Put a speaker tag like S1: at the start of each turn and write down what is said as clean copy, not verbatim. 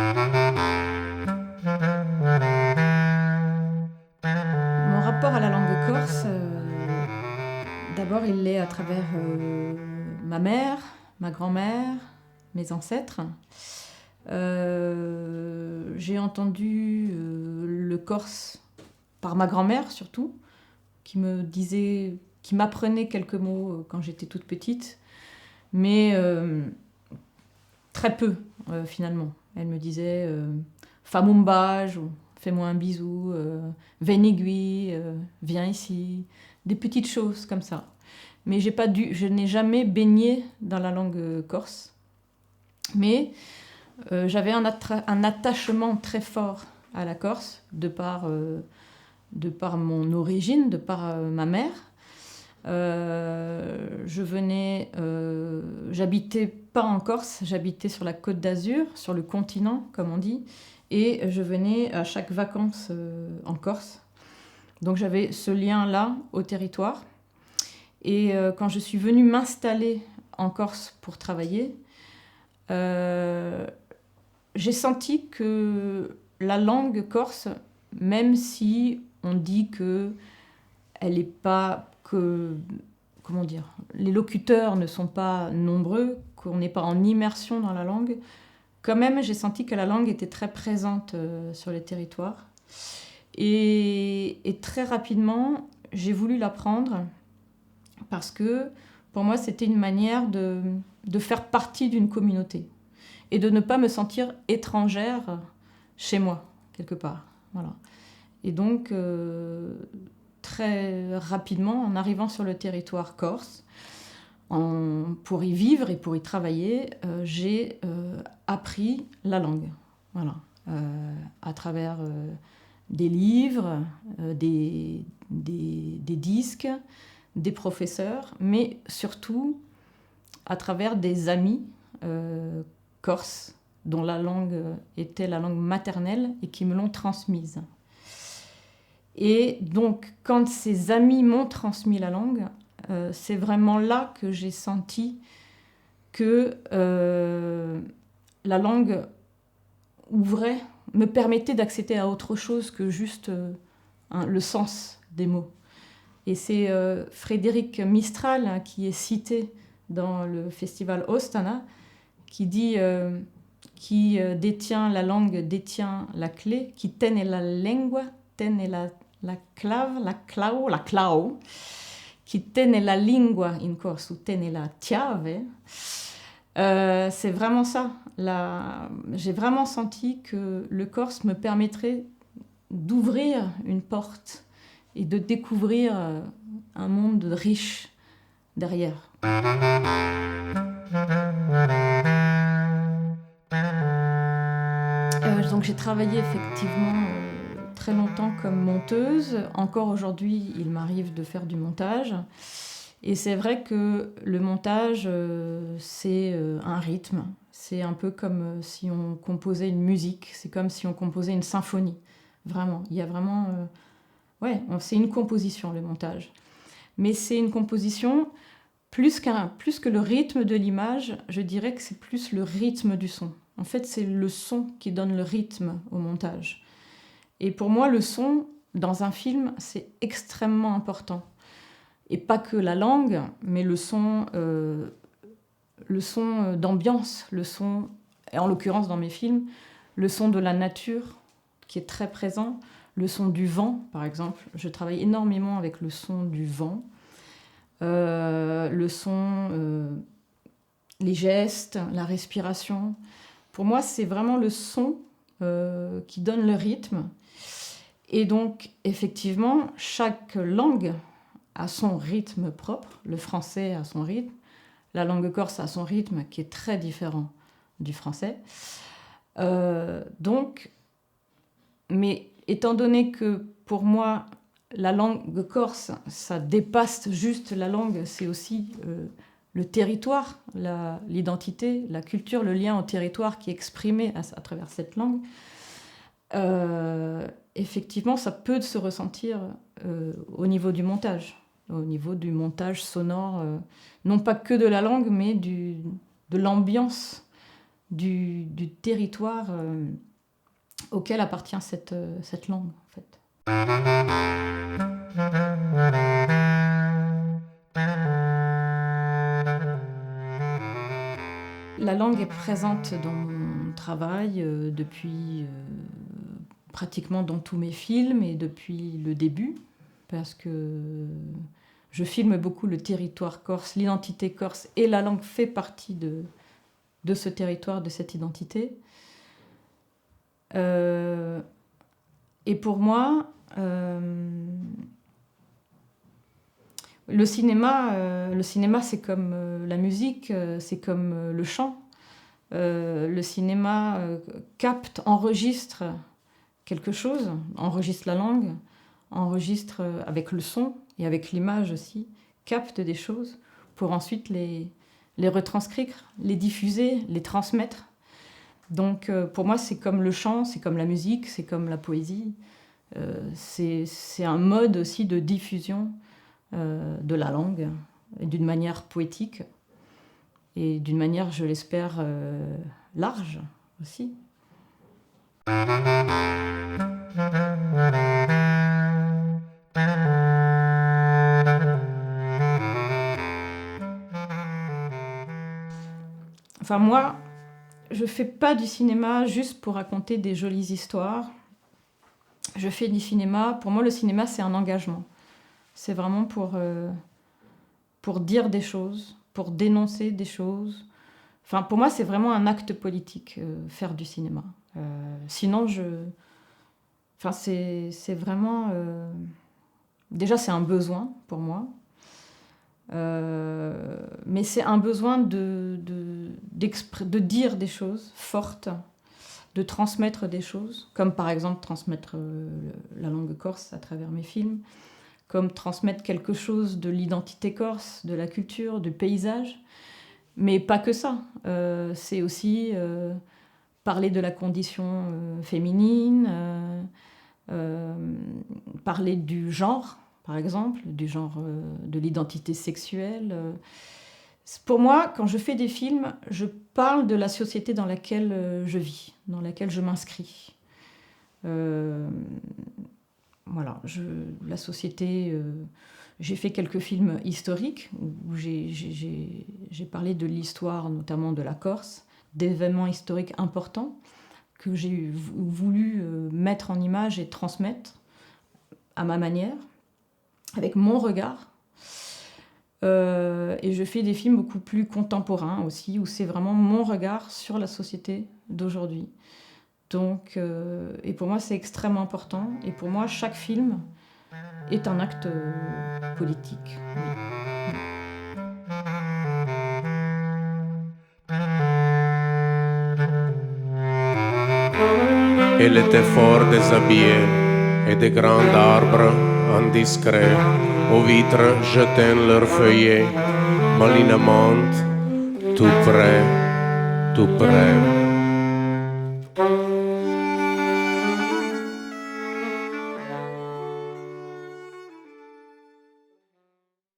S1: Mon rapport à la langue corse, d'abord il l'est à travers ma mère, ma grand-mère, mes ancêtres. J'ai entendu le corse par ma grand-mère surtout, qui m'apprenait quelques mots quand j'étais toute petite, mais très peu finalement. Elle me disait Famumbage ou fais-moi un bisou, Venigui, viens ici, des petites choses comme ça. Mais je n'ai jamais baigné dans la langue corse, mais j'avais un attachement très fort à la Corse, de par mon origine, de par ma mère. J'habitais pas en Corse, j'habitais sur la Côte d'Azur, sur le continent, comme on dit, et je venais à chaque vacances en Corse. Donc j'avais ce lien-là au territoire. Et quand je suis venue m'installer en Corse pour travailler, j'ai senti que la langue corse, même si on dit que elle est pas que comment dire, les locuteurs ne sont pas nombreux, qu'on n'est pas en immersion dans la langue, quand même j'ai senti que la langue était très présente sur les territoires. Et très rapidement, j'ai voulu l'apprendre parce que pour moi c'était une manière de faire partie d'une communauté et de ne pas me sentir étrangère chez moi, quelque part. Voilà. Et donc, très rapidement, en arrivant sur le territoire corse, pour y vivre et pour y travailler, j'ai appris la langue. Voilà. À travers des livres, des disques, des professeurs, mais surtout à travers des amis corse, dont la langue était la langue maternelle et qui me l'ont transmise. Et donc, quand ces amis m'ont transmis la langue, c'est vraiment là que j'ai senti que la langue me permettait d'accéder à autre chose que juste le sens des mots. Et c'est Frédéric Mistral qui est cité dans le festival Ostana, qui dit qui détient la langue, détient la clé, qui tiene la lengua, tiene la clave, la clao, qui tiene la lingua in corso, tiene la chiave. C'est vraiment ça. J'ai vraiment senti que le corse me permettrait d'ouvrir une porte et de découvrir un monde riche derrière. Donc j'ai travaillé effectivement très longtemps comme monteuse. Encore aujourd'hui, il m'arrive de faire du montage. Et c'est vrai que le montage, c'est un rythme. C'est un peu comme si on composait une musique. C'est comme si on composait une symphonie. Vraiment. Il y a vraiment... c'est une composition, le montage. Mais c'est une composition, plus que le rythme de l'image, je dirais que c'est plus le rythme du son. En fait, c'est le son qui donne le rythme au montage. Et pour moi, le son, dans un film, c'est extrêmement important. Et pas que la langue, mais le son d'ambiance, le son, et en l'occurrence dans mes films, le son de la nature, qui est très présent, le son du vent, par exemple. Je travaille énormément avec le son du vent, le son, les gestes, la respiration. Pour moi, c'est vraiment le son qui donne le rythme. Et donc, effectivement, chaque langue a son rythme propre. Le français a son rythme. La langue corse a son rythme qui est très différent du français. Mais étant donné que pour moi, la langue corse, ça dépasse juste la langue, c'est aussi le territoire, l'identité, la culture, le lien au territoire qui est exprimé à travers cette langue. Effectivement, ça peut se ressentir au niveau du montage sonore, non pas que de la langue, mais de l'ambiance du territoire auquel appartient cette langue, en fait. La langue est présente dans mon travail depuis pratiquement dans tous mes films et depuis le début, parce que je filme beaucoup le territoire corse, l'identité corse, et la langue fait partie de ce territoire, de cette identité. Et pour moi, le cinéma, c'est comme la musique, c'est comme le chant. Le cinéma capte, enregistre quelque chose, enregistre la langue, enregistre avec le son et avec l'image aussi, capte des choses pour ensuite les retranscrire, les diffuser, les transmettre. Donc pour moi, c'est comme le chant, c'est comme la musique, c'est comme la poésie. C'est un mode aussi de diffusion de la langue, d'une manière poétique et d'une manière, je l'espère, large aussi. Enfin moi, je fais pas du cinéma juste pour raconter des jolies histoires. Je fais du cinéma, pour moi le cinéma c'est un engagement. C'est vraiment pour dire des choses, pour dénoncer des choses. Enfin, pour moi, c'est vraiment un acte politique, faire du cinéma. Sinon, enfin, c'est vraiment... Déjà, c'est un besoin pour moi. Mais c'est un besoin de dire des choses fortes, de transmettre des choses, comme par exemple transmettre la langue corse à travers mes films, comme transmettre quelque chose de l'identité corse, de la culture, du paysage. Mais pas que ça. C'est aussi parler de la condition féminine, parler du genre, par exemple, du genre de l'identité sexuelle. Pour moi, quand je fais des films, je parle de la société dans laquelle je vis, dans laquelle je m'inscris. Voilà, la société... j'ai fait quelques films historiques où j'ai parlé de l'histoire, notamment de la Corse, d'événements historiques importants que j'ai voulu mettre en image et transmettre à ma manière, avec mon regard. Et je fais des films beaucoup plus contemporains aussi, où c'est vraiment mon regard sur la société d'aujourd'hui. Donc, et pour moi, c'est extrêmement important. Et pour moi, chaque film est un acte politique. Oui.
S2: Elle était fort déshabillée et de grands arbres indiscrets aux vitres jetaient leurs feuillets malinement tout près, tout près.